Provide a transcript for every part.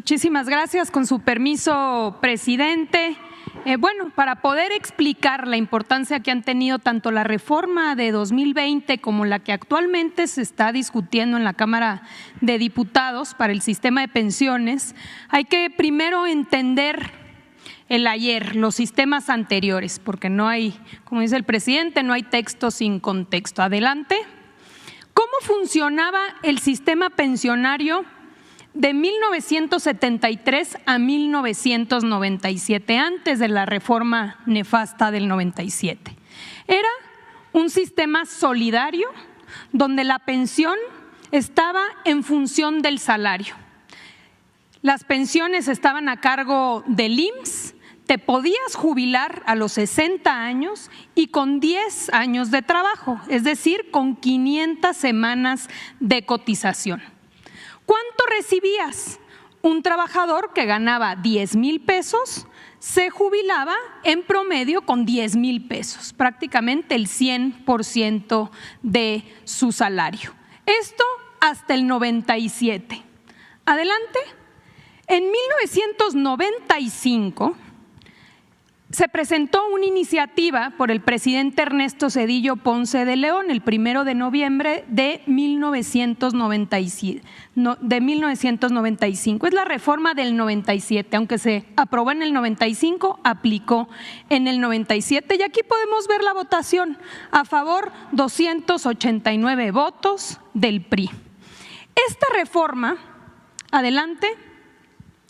Muchísimas gracias. Con su permiso, presidente. Para poder explicar la importancia que han tenido tanto la reforma de 2020 como la que actualmente se está discutiendo en la Cámara de Diputados para el sistema de pensiones, hay que primero entender el ayer, los sistemas anteriores, porque no hay, como dice el presidente, no hay texto sin contexto. Adelante. ¿Cómo funcionaba el sistema pensionario de 1973 a 1997, antes de la reforma nefasta del 97? Era un sistema solidario donde la pensión estaba en función del salario. Las pensiones estaban a cargo del IMSS. Te podías jubilar a los 60 años y con 10 años de trabajo, es decir, con 500 semanas de cotización. ¿Cuánto recibías? Un trabajador que ganaba 10,000 pesos se jubilaba en promedio con 10,000 pesos, prácticamente el 100% de su salario. Esto hasta el 97. Adelante. En 1995 se presentó una iniciativa por el presidente Ernesto Zedillo Ponce de León el 1 de noviembre de 1995. Es la reforma del 97, aunque se aprobó en el 95, aplicó en el 97. Y aquí podemos ver la votación. A favor, 289 votos del PRI. Esta reforma, adelante,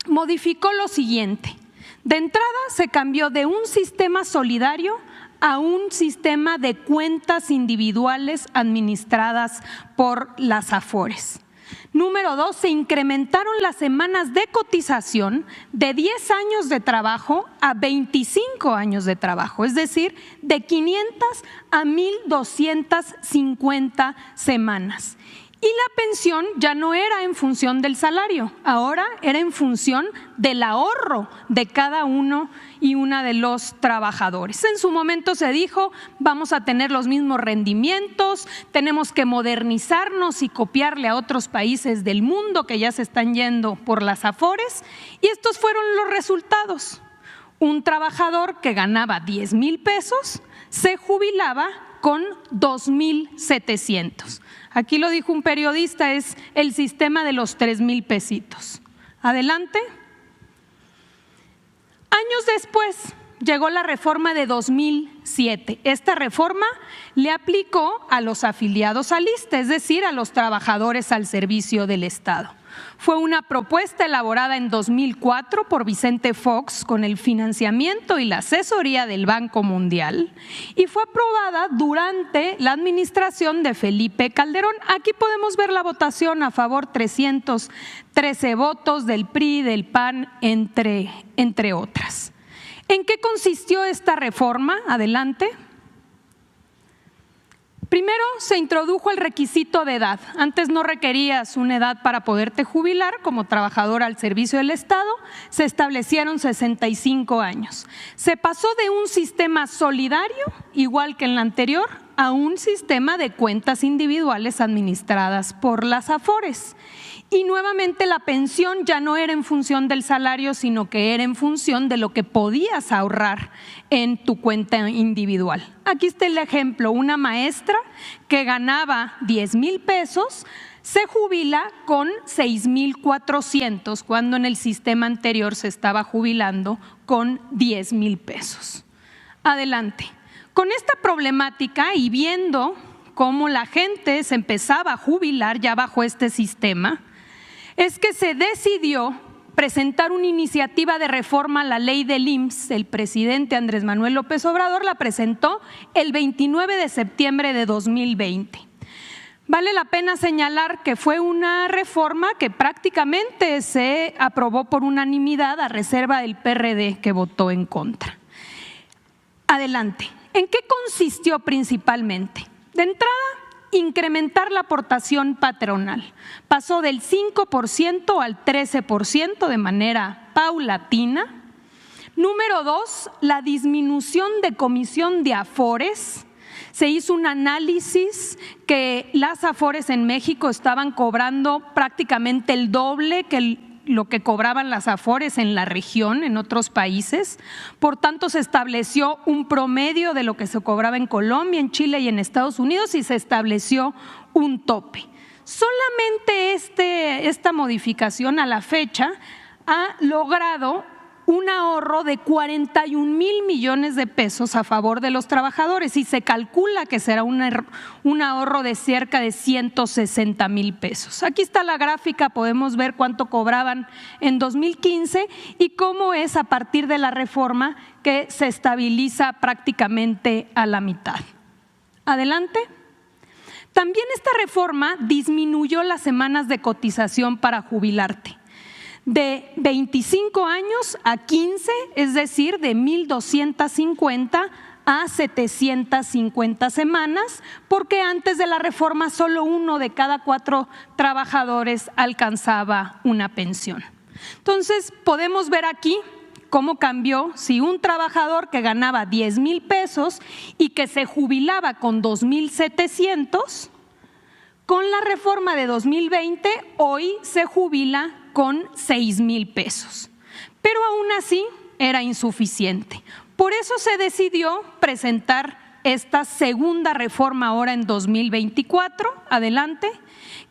modificó lo siguiente. De entrada se cambió de un sistema solidario a un sistema de cuentas individuales administradas por las AFORES. Número 2, se incrementaron las semanas de cotización de 10 años de trabajo a 25 años de trabajo, es decir, de 500 a 1,250 semanas. Y la pensión ya no era en función del salario, ahora era en función del ahorro de cada uno y una de los trabajadores. En su momento se dijo, vamos a tener los mismos rendimientos, tenemos que modernizarnos y copiarle a otros países del mundo que ya se están yendo por las AFORES, y estos fueron los resultados. Un trabajador que ganaba 10,000 pesos se jubilaba con 2,700. Aquí lo dijo un periodista, es el sistema de los 3,000 pesitos. Adelante. Años después llegó la reforma de 2007. Esta reforma le aplicó a los afiliados al ISSSTE, es decir, a los trabajadores al servicio del Estado. Fue una propuesta elaborada en 2004 por Vicente Fox con el financiamiento y la asesoría del Banco Mundial y fue aprobada durante la administración de Felipe Calderón. Aquí podemos ver la votación: a favor 313 votos del PRI, del PAN, entre otras. ¿En qué consistió esta reforma? Adelante. Primero, se introdujo el requisito de edad. Antes no requerías una edad para poderte jubilar como trabajador al servicio del Estado, se establecieron 65 años. Se pasó de un sistema solidario, igual que en la anterior, a un sistema de cuentas individuales administradas por las AFORES. Y nuevamente la pensión ya no era en función del salario, sino que era en función de lo que podías ahorrar en tu cuenta individual. Aquí está el ejemplo: una maestra que ganaba 10,000 pesos se jubila con 6,400, cuando en el sistema anterior se estaba jubilando con 10,000 pesos. Adelante. Con esta problemática y viendo cómo la gente se empezaba a jubilar ya bajo este sistema, es que se decidió presentar una iniciativa de reforma a la ley del IMSS. El presidente Andrés Manuel López Obrador la presentó el 29 de septiembre de 2020. Vale la pena señalar que fue una reforma que prácticamente se aprobó por unanimidad, a reserva del PRD, que votó en contra. Adelante. ¿En qué consistió principalmente? De entrada, incrementar la aportación patronal. Pasó del 5% al 13% de manera paulatina. Número 2, la disminución de comisión de AFORES. Se hizo un análisis que las AFORES en México estaban cobrando prácticamente el doble que lo que cobraban las AFORES en la región, en otros países. Por tanto, se estableció un promedio de lo que se cobraba en Colombia, en Chile y en Estados Unidos y se estableció un tope. Solamente esta modificación a la fecha ha logrado un ahorro de 41,000 millones de pesos a favor de los trabajadores y se calcula que será un ahorro de cerca de 160,000 pesos. Aquí está la gráfica, podemos ver cuánto cobraban en 2015 y cómo es a partir de la reforma que se estabiliza prácticamente a la mitad. Adelante. También esta reforma disminuyó las semanas de cotización para jubilarte, de 25 años a 15, es decir, de 1,250 a 750 semanas, porque antes de la reforma solo 1 de cada 4 trabajadores alcanzaba una pensión. Entonces, podemos ver aquí cómo cambió si un trabajador que ganaba 10,000 pesos y que se jubilaba con 2,700, con la reforma de 2020, hoy se jubila con 6,000 pesos. Pero aún así era insuficiente. Por eso se decidió presentar esta segunda reforma ahora en 2024, adelante,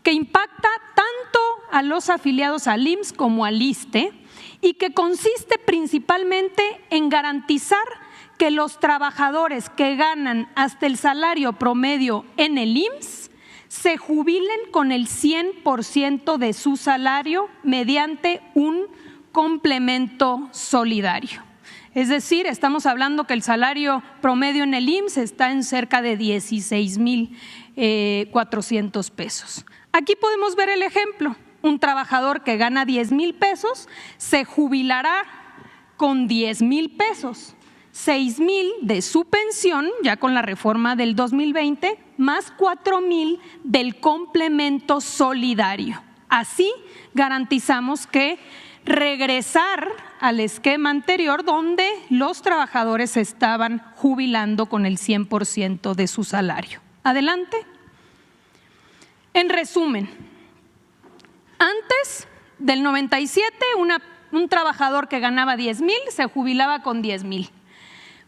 que impacta tanto a los afiliados al IMSS como al ISSSTE y que consiste principalmente en garantizar que los trabajadores que ganan hasta el salario promedio en el IMSS se jubilen con el 100% de su salario mediante un complemento solidario. Es decir, estamos hablando que el salario promedio en el IMSS está en cerca de 16,400 pesos. Aquí podemos ver el ejemplo. Un trabajador que gana 10,000 pesos se jubilará con 10,000 pesos. 6,000 de su pensión, ya con la reforma del 2020, más 4,000 del complemento solidario. Así garantizamos que regresar al esquema anterior donde los trabajadores estaban jubilando con el 100% de su salario. Adelante. En resumen, antes del 97, un trabajador que ganaba 10,000 se jubilaba con 10,000.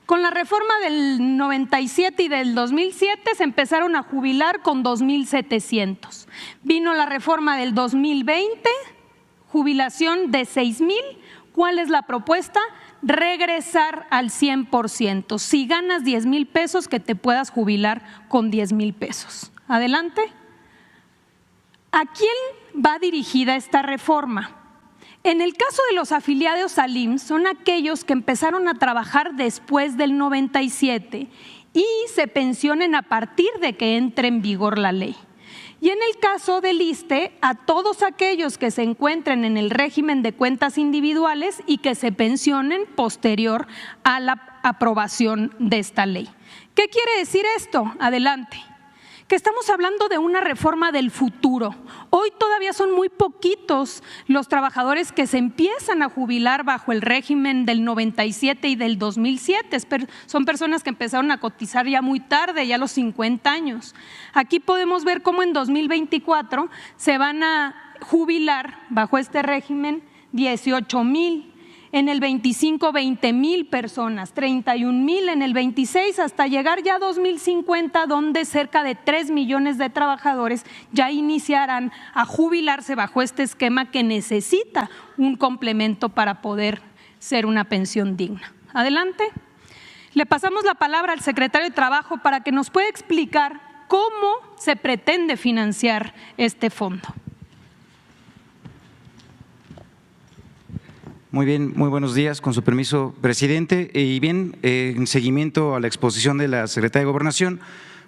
Con la reforma del 97 y del 2007 se empezaron a jubilar con 2,700. Vino la reforma del 2020, jubilación de 6,000. ¿Cuál es la propuesta? Regresar al 100%. Si ganas 10,000 pesos, que te puedas jubilar con 10,000 pesos. Adelante. ¿A quién va dirigida esta reforma? En el caso de los afiliados al IMSS, son aquellos que empezaron a trabajar después del 97 y se pensionen a partir de que entre en vigor la ley. Y en el caso del ISSSTE, a todos aquellos que se encuentren en el régimen de cuentas individuales y que se pensionen posterior a la aprobación de esta ley. ¿Qué quiere decir esto? Adelante. Que estamos hablando de una reforma del futuro. Hoy todavía son muy poquitos los trabajadores que se empiezan a jubilar bajo el régimen del 97 y del 2007. Son personas que empezaron a cotizar ya muy tarde, ya a los 50 años. Aquí podemos ver cómo en 2024 se van a jubilar bajo este régimen 18,000. En el 25, 20,000 personas, 31,000 en el 26, hasta llegar ya a 2050, donde cerca de 3 millones de trabajadores ya iniciarán a jubilarse bajo este esquema que necesita un complemento para poder ser una pensión digna. Adelante. Le pasamos la palabra al secretario de Trabajo para que nos pueda explicar cómo se pretende financiar este fondo. Muy bien, muy buenos días, con su permiso, presidente. Y bien, en seguimiento a la exposición de la Secretaría de Gobernación,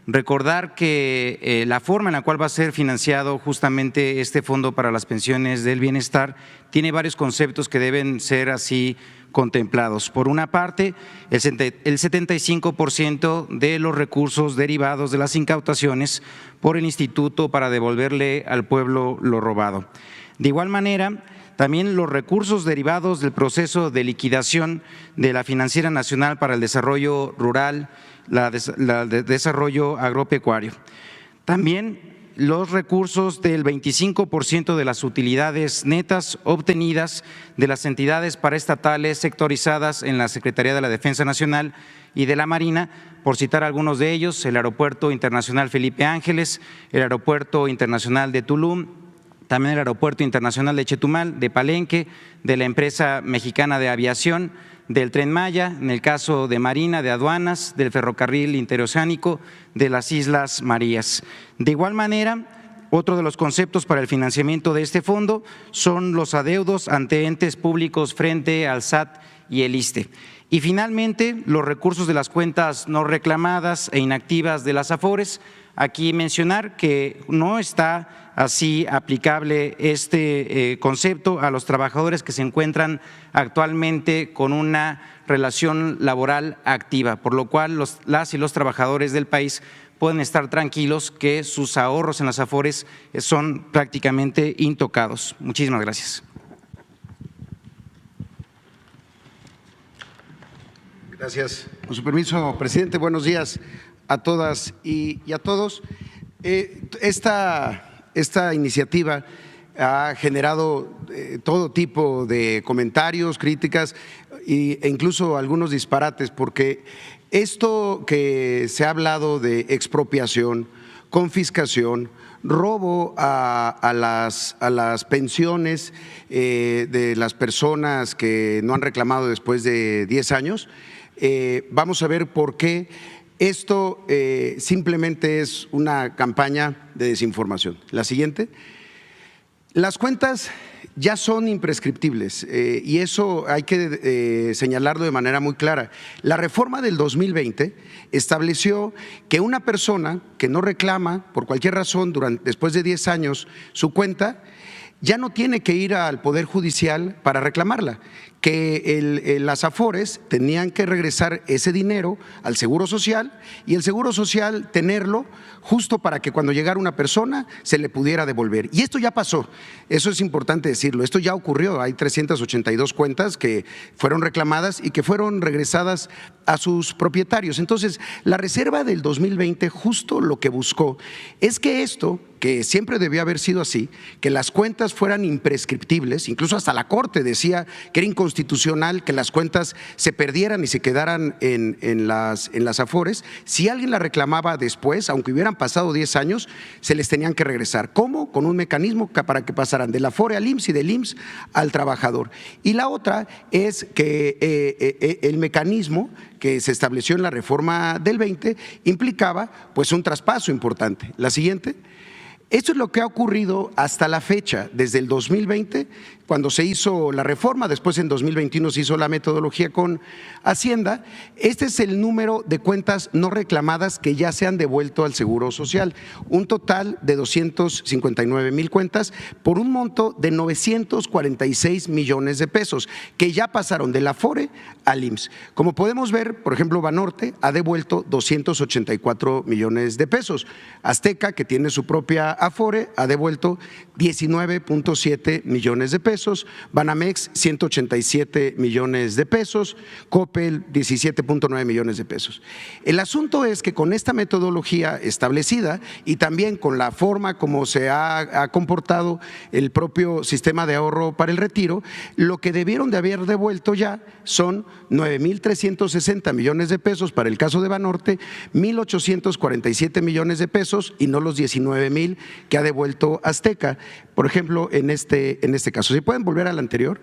recordar que la forma en la cual va a ser financiado justamente este Fondo para las Pensiones del Bienestar tiene varios conceptos que deben ser así contemplados. Por una parte, el 75% de los recursos derivados de las incautaciones por el Instituto para devolverle al pueblo lo robado. De igual manera, también los recursos derivados del proceso de liquidación de la Financiera Nacional para el Desarrollo Rural, la de Desarrollo Agropecuario. También los recursos del 25% de las utilidades netas obtenidas de las entidades paraestatales sectorizadas en la Secretaría de la Defensa Nacional y de la Marina, por citar algunos de ellos: el Aeropuerto Internacional Felipe Ángeles, el Aeropuerto Internacional de Tulum, también el Aeropuerto Internacional de Chetumal, de Palenque, de la empresa mexicana de aviación, del Tren Maya, en el caso de Marina, de Aduanas, del Ferrocarril Interoceánico, de las Islas Marías. De igual manera, otro de los conceptos para el financiamiento de este fondo son los adeudos ante entes públicos frente al SAT y el ISSSTE. Y finalmente, los recursos de las cuentas no reclamadas e inactivas de las AFORES. Aquí mencionar que no está así aplicable este concepto a los trabajadores que se encuentran actualmente con una relación laboral activa, por lo cual las y los trabajadores del país pueden estar tranquilos que sus ahorros en las AFORES son prácticamente intocados. Muchísimas gracias. Gracias. Con su permiso, presidente, buenos días a todas y a todos. Esta iniciativa ha generado todo tipo de comentarios, críticas e incluso algunos disparates, porque esto que se ha hablado de expropiación, confiscación, robo a las pensiones de las personas que no han reclamado después de 10 años, vamos a ver por qué esto simplemente es una campaña de desinformación. La siguiente. Las cuentas ya son imprescriptibles y eso hay que señalarlo de manera muy clara. La reforma del 2020 estableció que una persona que no reclama por cualquier razón después de 10 años su cuenta ya no tiene que ir al Poder Judicial para reclamarla, que las AFORES tenían que regresar ese dinero al Seguro Social y el Seguro Social tenerlo justo para que cuando llegara una persona se le pudiera devolver. Y esto ya pasó, eso es importante decirlo, esto ya ocurrió, hay 382 cuentas que fueron reclamadas y que fueron regresadas a sus propietarios. Entonces, la reserva del 2020 justo lo que buscó es que esto, que siempre debió haber sido así, que las cuentas fueran imprescriptibles, incluso hasta la Corte decía que era inconstitucional que las cuentas se perdieran y se quedaran en las AFORES. Si alguien la reclamaba después, aunque hubieran pasado 10 años, se les tenían que regresar. ¿Cómo? Con un mecanismo para que pasaran de la AFORE al IMSS y del IMSS al trabajador. Y la otra es que el mecanismo que se estableció en la reforma del 20 implicaba pues un traspaso importante. La siguiente. Esto es lo que ha ocurrido hasta la fecha, desde el 2020, cuando se hizo la reforma, después en 2021 se hizo la metodología con Hacienda. Este es el número de cuentas no reclamadas que ya se han devuelto al Seguro Social, un total de 259,000 cuentas por un monto de 946 millones de pesos, que ya pasaron de la AFORE al IMSS. Como podemos ver, por ejemplo, Banorte ha devuelto 284 millones de pesos, Azteca, que tiene su propia AFORE, ha devuelto 19.7 millones de pesos, Banamex 187 millones de pesos, Coppel 17.9 millones de pesos. El asunto es que con esta metodología establecida y también con la forma como se ha comportado el propio sistema de ahorro para el retiro, lo que debieron de haber devuelto ya son 9,360 millones de pesos para el caso de Banorte, 1,847 millones de pesos y no los 19,000 que ha devuelto Azteca, por ejemplo, en este caso. Si pueden volver al anterior.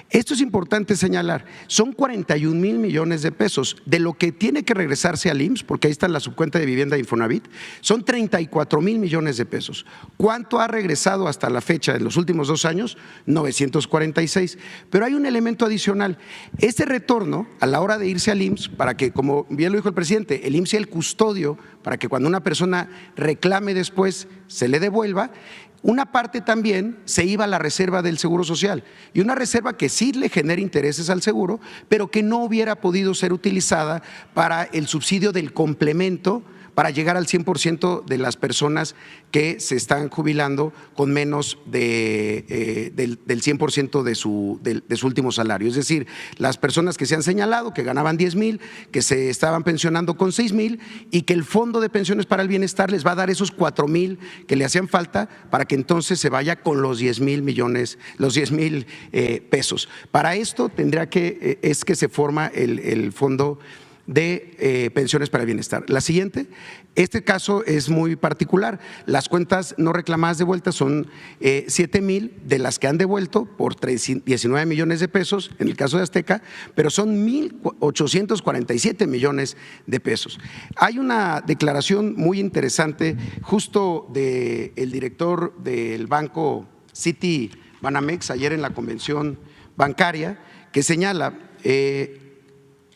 Esto es importante señalar, son 41,000 millones de pesos de lo que tiene que regresarse al IMSS, porque ahí está la subcuenta de vivienda de Infonavit, son 34,000 millones de pesos. ¿Cuánto ha regresado hasta la fecha de los últimos 2 años? 946. Pero hay un elemento adicional. Este retorno, a la hora de irse al IMSS, para que, como bien lo dijo el presidente, el IMSS sea el custodio para que cuando una persona reclame después se le devuelva, Una parte también se iba a la reserva del Seguro Social, y una reserva que sí le genera intereses al seguro, pero que no hubiera podido ser utilizada para el subsidio del complemento para llegar al 100% de las personas que se están jubilando con menos del 100% de su último salario. Es decir, las personas que se han señalado, que ganaban 10,000, que se estaban pensionando con 6,000 y que el Fondo de Pensiones para el Bienestar les va a dar esos 4,000 que le hacían falta para que entonces se vaya con los 10,000 millones, los 10,000 pesos. Para esto tendría que se forma el Fondo de Pensiones para el Bienestar. La siguiente, este caso es muy particular. Las cuentas no reclamadas de vuelta son 7,000 de las que han devuelto por 19 millones de pesos en el caso de Azteca, pero son 1,847 millones de pesos. Hay una declaración muy interesante justo del director del banco City Banamex ayer en la convención bancaria, que señala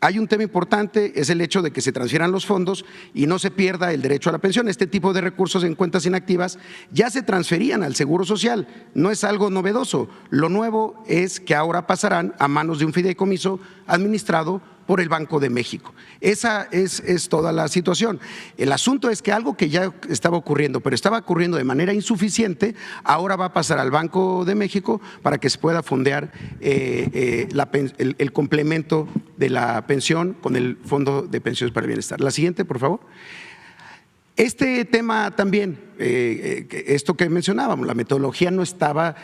hay un tema importante, es el hecho de que se transfieran los fondos y no se pierda el derecho a la pensión. Este tipo de recursos en cuentas inactivas ya se transferían al Seguro Social, no es algo novedoso. Lo nuevo es que ahora pasarán a manos de un fideicomiso administrado por el Banco de México. Esa es toda la situación. El asunto es que algo que ya estaba ocurriendo, pero estaba ocurriendo de manera insuficiente, ahora va a pasar al Banco de México para que se pueda fondear el complemento de la pensión con el Fondo de Pensiones para el Bienestar. La siguiente, por favor. Este tema también, esto que mencionábamos, la metodología no estaba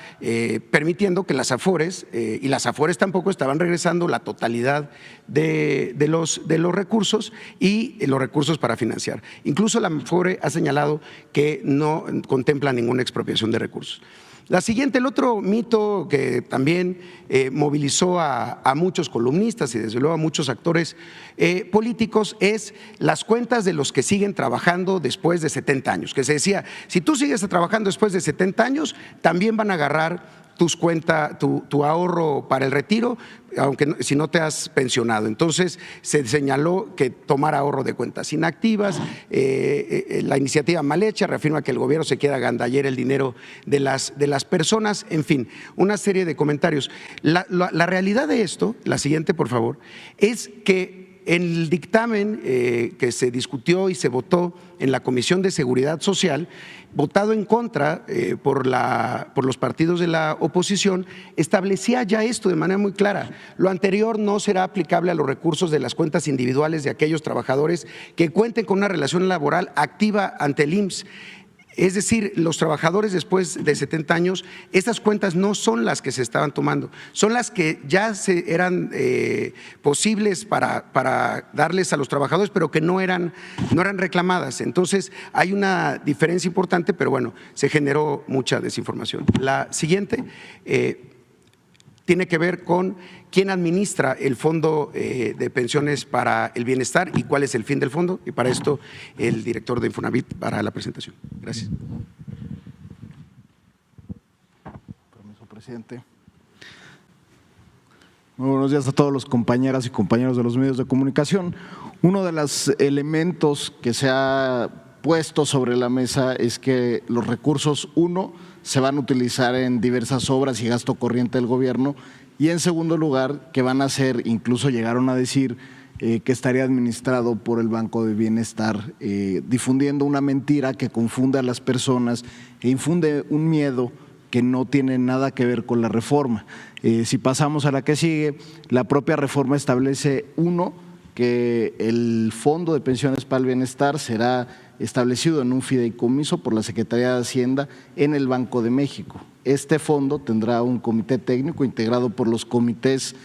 permitiendo que las Afores, y las Afores tampoco estaban regresando la totalidad de los recursos y los recursos para financiar. Incluso la Afore ha señalado que no contempla ninguna expropiación de recursos. La siguiente, el otro mito que también movilizó a muchos columnistas y desde luego a muchos actores políticos es las cuentas de los que siguen trabajando después de 70 años, que se decía, si tú sigues trabajando después de 70 años, también van a agarrar tus cuentas, tu ahorro para el retiro, aunque si no te has pensionado. Entonces se señaló que tomar ahorro de cuentas inactivas, la iniciativa mal hecha reafirma que el gobierno se quiere agandallar el dinero de las personas, en fin, una serie de comentarios. La realidad de esto, la siguiente por favor, es que en el dictamen que se discutió y se votó en la Comisión de Seguridad Social, votado en contra por los partidos de la oposición, establecía ya esto de manera muy clara. Lo anterior no será aplicable a los recursos de las cuentas individuales de aquellos trabajadores que cuenten con una relación laboral activa ante el IMSS. Es decir, los trabajadores después de 70 años, estas cuentas no son las que se estaban tomando, son las que ya eran posibles para darles a los trabajadores, pero que no eran reclamadas. Entonces, hay una diferencia importante, pero bueno, se generó mucha desinformación. La siguiente tiene que ver con quién administra el Fondo de Pensiones para el Bienestar y cuál es el fin del fondo. Y para esto, el director de Infonavit para la presentación. Gracias. Permiso, presidente. Muy buenos días a todos los compañeras y compañeros de los medios de comunicación. Uno de los elementos que se ha puesto sobre la mesa es que los recursos, se van a utilizar en diversas obras y gasto corriente del gobierno, y en segundo lugar, que van a ser, incluso llegaron a decir, que estaría administrado por el Banco de Bienestar, difundiendo una mentira que confunde a las personas e infunde un miedo que no tiene nada que ver con la reforma. Si pasamos a la que sigue, la propia reforma establece, que el Fondo de Pensiones para el Bienestar será establecido en un fideicomiso por la Secretaría de Hacienda en el Banco de México. Este fondo tendrá un comité técnico integrado por los comités,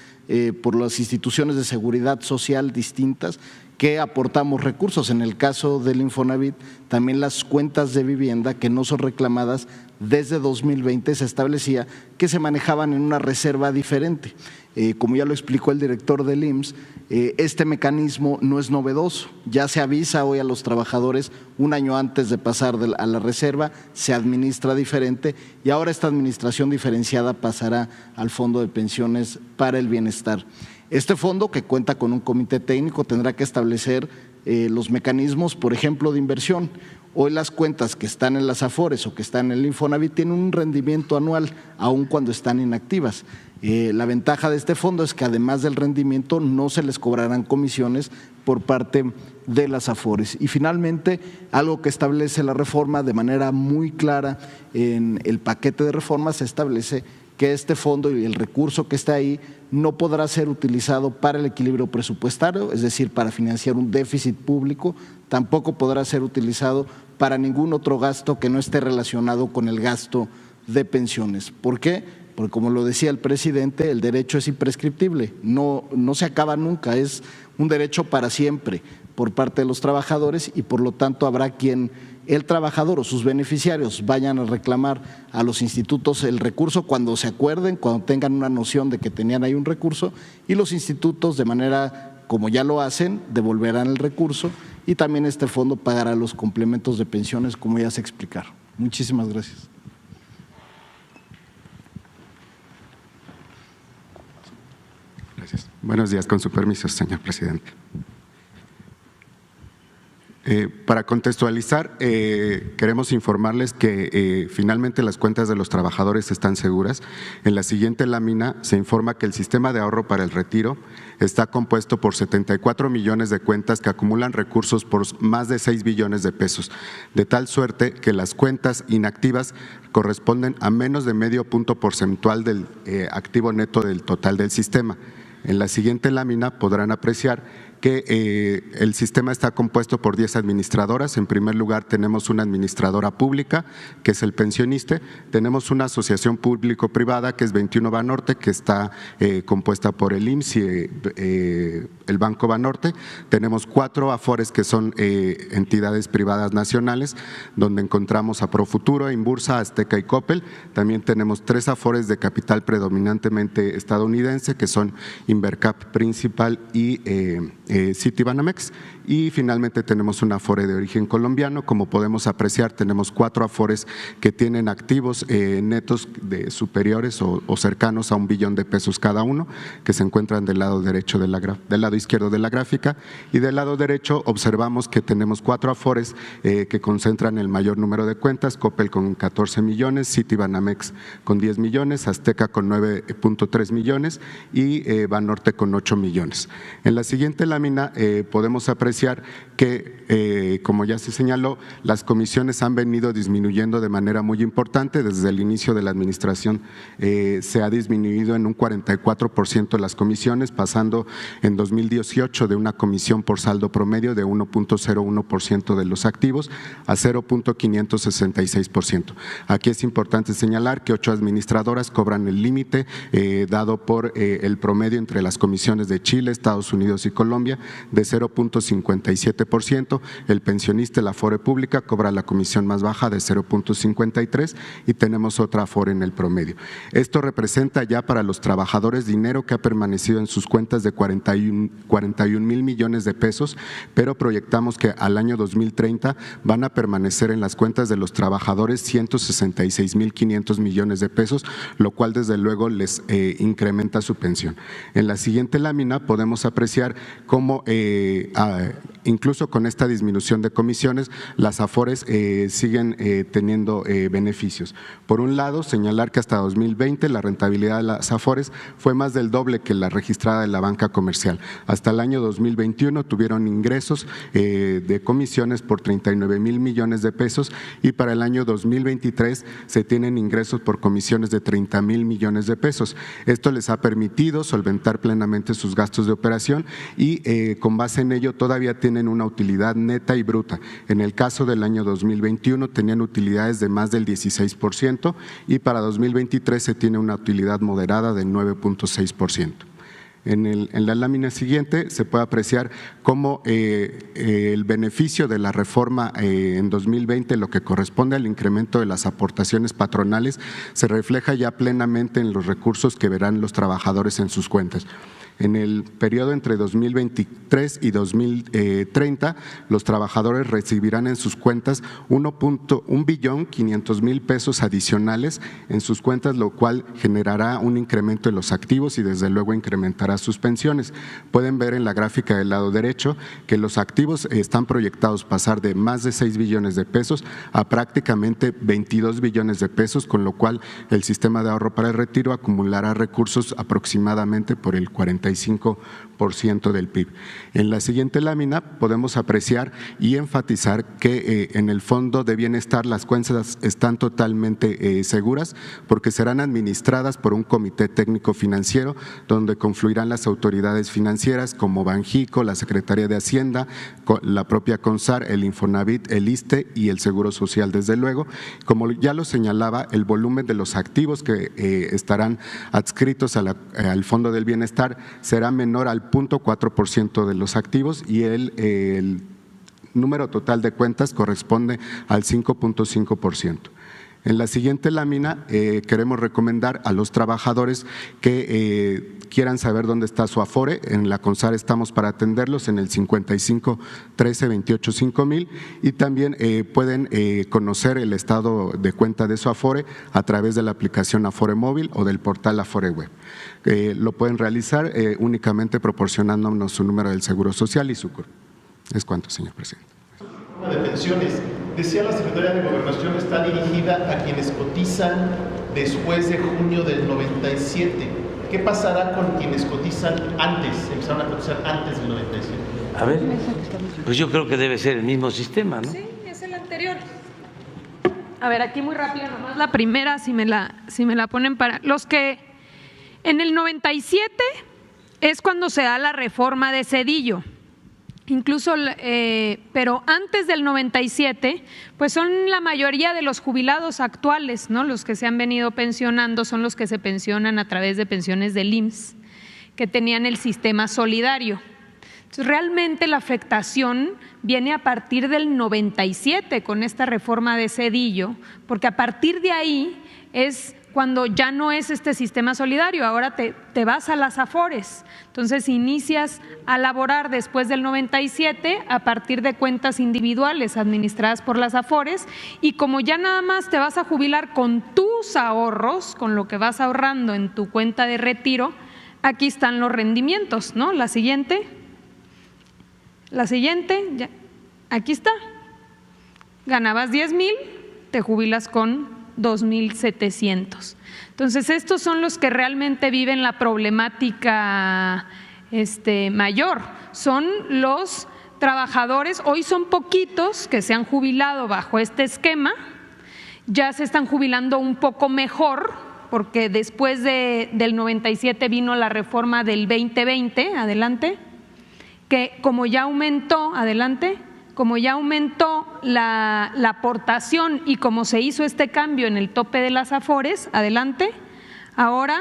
por las instituciones de seguridad social distintas que aportamos recursos. En el caso del Infonavit, también las cuentas de vivienda que no son reclamadas desde 2020 se establecía que se manejaban en una reserva diferente. Como ya lo explicó el director del IMSS, este mecanismo no es novedoso, ya se avisa hoy a los trabajadores un año antes de pasar a la reserva, se administra diferente y ahora esta administración diferenciada pasará al Fondo de Pensiones para el Bienestar. Este fondo, que cuenta con un comité técnico, tendrá que establecer los mecanismos, por ejemplo, de inversión. Hoy las cuentas que están en las Afores o que están en el Infonavit tienen un rendimiento anual, aun cuando están inactivas. La ventaja de este fondo es que además del rendimiento no se les cobrarán comisiones por parte de las Afores. Y finalmente, algo que establece la reforma de manera muy clara en el paquete de reformas, se establece que este fondo y el recurso que está ahí no podrá ser utilizado para el equilibrio presupuestario, es decir, para financiar un déficit público, tampoco podrá ser utilizado para ningún otro gasto que no esté relacionado con el gasto de pensiones. ¿Por qué? Porque como lo decía el presidente, el derecho es imprescriptible, no se acaba nunca, es un derecho para siempre por parte de los trabajadores y por lo tanto habrá quien el trabajador o sus beneficiarios vayan a reclamar a los institutos el recurso cuando se acuerden, cuando tengan una noción de que tenían ahí un recurso, y los institutos, de manera como ya lo hacen, devolverán el recurso y también este fondo pagará los complementos de pensiones, como ya se explicaron. Muchísimas gracias. Gracias. Buenos días, con su permiso, señor presidente. Para contextualizar, queremos informarles que finalmente las cuentas de los trabajadores están seguras. En la siguiente lámina se informa que el sistema de ahorro para el retiro está compuesto por 74 millones de cuentas que acumulan recursos por más de 6 billones de pesos, de tal suerte que las cuentas inactivas corresponden a menos de medio punto porcentual del activo neto del total del sistema. En la siguiente lámina podrán apreciar que el sistema está compuesto por 10 administradoras. En primer lugar tenemos una administradora pública, que es el pensionista, tenemos una asociación público-privada que es 21 Banorte, que está compuesta por el IMSS y el Banco Banorte, tenemos 4 Afores que son entidades privadas nacionales, donde encontramos a Profuturo, Inbursa, Azteca y Coppel. También tenemos 3 Afores de capital predominantemente estadounidense, que son Invercap Principal y Citibanamex, y finalmente tenemos un Afore de origen colombiano. Como podemos apreciar, tenemos 4 Afores que tienen activos netos de superiores o cercanos a $1 billón de pesos cada uno, que se encuentran del lado derecho del lado izquierdo de la gráfica, y del lado derecho observamos que tenemos 4 Afores que concentran el mayor número de cuentas: Coppel con 14 millones, Citibanamex con 10 millones, Azteca con 9.3 millones y Banorte con 8 millones. En la siguiente lámina podemos apreciar que, como ya se señaló, las comisiones han venido disminuyendo de manera muy importante. Desde el inicio de la administración se ha disminuido en un 44% las comisiones, pasando en 2018 de una comisión por saldo promedio de 1.01% de los activos a 0.566%. Aquí es importante señalar que 8 administradoras cobran el límite dado por el promedio entre las comisiones de Chile, Estados Unidos y Colombia de 0.57%, el pensionista, la Afore pública, cobra la comisión más baja de 0.53% y tenemos otra Afore en el promedio. Esto representa ya para los trabajadores dinero que ha permanecido en sus cuentas de 41 mil millones de pesos, pero proyectamos que al año 2030 van a permanecer en las cuentas de los trabajadores 166.500 millones de pesos, lo cual desde luego les incrementa su pensión. En la siguiente lámina podemos apreciar cómo incluso con esta disminución de comisiones, las Afores siguen teniendo beneficios. Por un lado, señalar que hasta 2020 la rentabilidad de las Afores fue más del doble que la registrada de la banca comercial. Hasta el año 2021 tuvieron ingresos de comisiones por 39 mil millones de pesos y para el año 2023 se tienen ingresos por comisiones de 30 mil millones de pesos. Esto les ha permitido solventar plenamente sus gastos de operación y con base en ello todavía tienen una utilidad neta y bruta. En el caso del año 2021 tenían utilidades de más del 16% y para 2023 se tiene una utilidad moderada de 9.6%. En la lámina siguiente se puede apreciar cómo el beneficio de la reforma en 2020, lo que corresponde al incremento de las aportaciones patronales, se refleja ya plenamente en los recursos que verán los trabajadores en sus cuentas. En el periodo entre 2023 y 2030, los trabajadores recibirán en sus cuentas 1.500.000 pesos adicionales en sus cuentas, lo cual generará un incremento en los activos y desde luego incrementará sus pensiones. Pueden ver en la gráfica del lado derecho que los activos están proyectados pasar de más de 6 billones de pesos a prácticamente 22 billones de pesos, con lo cual el sistema de ahorro para el retiro acumulará recursos aproximadamente por el 45% del PIB. En la siguiente lámina podemos apreciar y enfatizar que en el Fondo de Bienestar las cuentas están totalmente seguras porque serán administradas por un comité técnico financiero donde confluirán las autoridades financieras como Banjico, la Secretaría de Hacienda, la propia CONSAR, el Infonavit, el ISSSTE y el Seguro Social, desde luego. Como ya lo señalaba, el volumen de los activos que estarán adscritos al Fondo del Bienestar será menor al 0.4% de los activos y el número total de cuentas corresponde al 5.5%. En la siguiente lámina queremos recomendar a los trabajadores que quieran saber dónde está su Afore. En la CONSAR estamos para atenderlos en el 55 13 28 5000 y también pueden conocer el estado de cuenta de su Afore a través de la aplicación Afore Móvil o del portal Afore Web. Lo pueden realizar únicamente proporcionándonos su número del Seguro Social y su CURP. Es cuanto, señor presidente. De pensiones, decía la Secretaría de Gobernación, está dirigida a quienes cotizan después de junio del 97. ¿Qué pasará con quienes cotizan antes, empezaron a cotizar antes del 97? A ver, pues yo creo que debe ser el mismo sistema, ¿no? Sí, es el anterior. A ver, aquí muy rápido, nomás la primera, si me la ponen para… Los que en el 97 es cuando se da la reforma de Zedillo. Incluso, pero antes del 97, pues son la mayoría de los jubilados actuales, ¿no? Los que se han venido pensionando son los que se pensionan a través de pensiones del IMSS, que tenían el sistema solidario. Entonces, realmente la afectación viene a partir del 97 con esta reforma de Zedillo, porque a partir de ahí es cuando ya no es este sistema solidario, ahora te vas a las Afores. Entonces inicias a laborar después del 97 a partir de cuentas individuales administradas por las Afores y como ya nada más te vas a jubilar con tus ahorros, con lo que vas ahorrando en tu cuenta de retiro, aquí están los rendimientos, ¿no? La siguiente, ya, aquí está. Ganabas 10,000, te jubilas con 2,700. Entonces, estos son los que realmente viven la problemática mayor. Son los trabajadores, hoy son poquitos que se han jubilado bajo este esquema, ya se están jubilando un poco mejor, porque después del 97 vino la reforma del 2020, adelante, que como ya aumentó, adelante, como ya aumentó la aportación y como se hizo este cambio en el tope de las Afores, adelante, ahora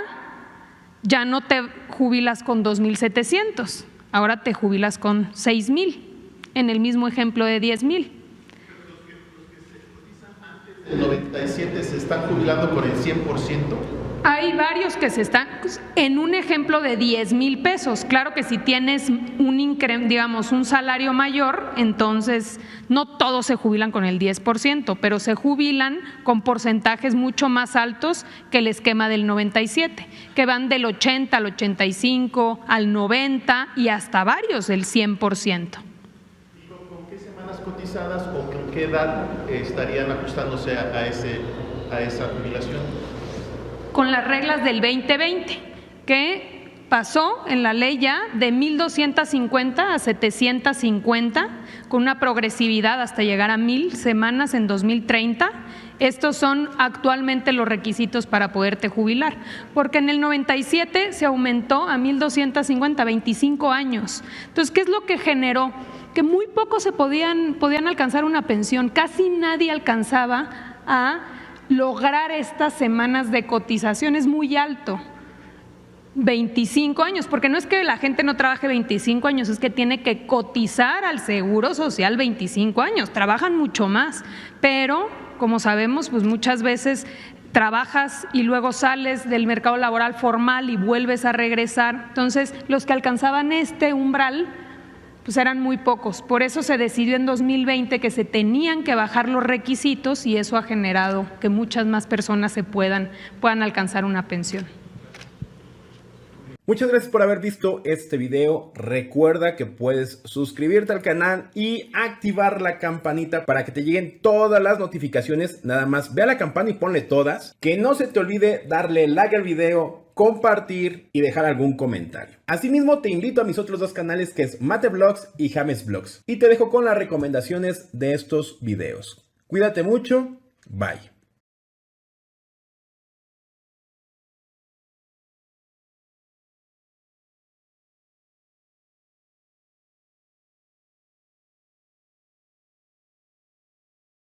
ya no te jubilas con 2,700, ahora te jubilas con 6,000, en el mismo ejemplo de 10,000. Los que se cotizan antes del 97 se están jubilando con el 100%. Hay varios que se están en un ejemplo de 10,000 pesos. Claro que si tienes un salario mayor, entonces no todos se jubilan con el 10%, pero se jubilan con porcentajes mucho más altos que el esquema del 97, que van del 80 al 85, al 90 y hasta varios del 100%. ¿Con qué semanas cotizadas o con qué edad estarían ajustándose a esa jubilación? Con las reglas del 2020, que pasó en la ley ya de 1,250 a 750, con una progresividad hasta llegar a 1,000 semanas en 2030. Estos son actualmente los requisitos para poderte jubilar, porque en el 97 se aumentó a 1,250, 25 años. Entonces, ¿qué es lo que generó? Que muy pocos podían alcanzar una pensión, casi nadie alcanzaba a lograr estas semanas de cotización. Es muy alto, 25 años, porque no es que la gente no trabaje 25 años, es que tiene que cotizar al Seguro Social 25 años, trabajan mucho más, pero como sabemos, pues muchas veces trabajas y luego sales del mercado laboral formal y vuelves a regresar. Entonces, los que alcanzaban este umbral pues eran muy pocos. Por eso se decidió en 2020 que se tenían que bajar los requisitos y eso ha generado que muchas más personas puedan alcanzar una pensión. Muchas gracias por haber visto este video. Recuerda que puedes suscribirte al canal y activar la campanita para que te lleguen todas las notificaciones. Nada más ve a la campana y ponle todas. Que no se te olvide darle like al video, compartir y dejar algún comentario. Asimismo, te invito a mis otros dos canales, que es Mate Vlogs y James Vlogs. Y te dejo con las recomendaciones de estos videos. Cuídate mucho. Bye.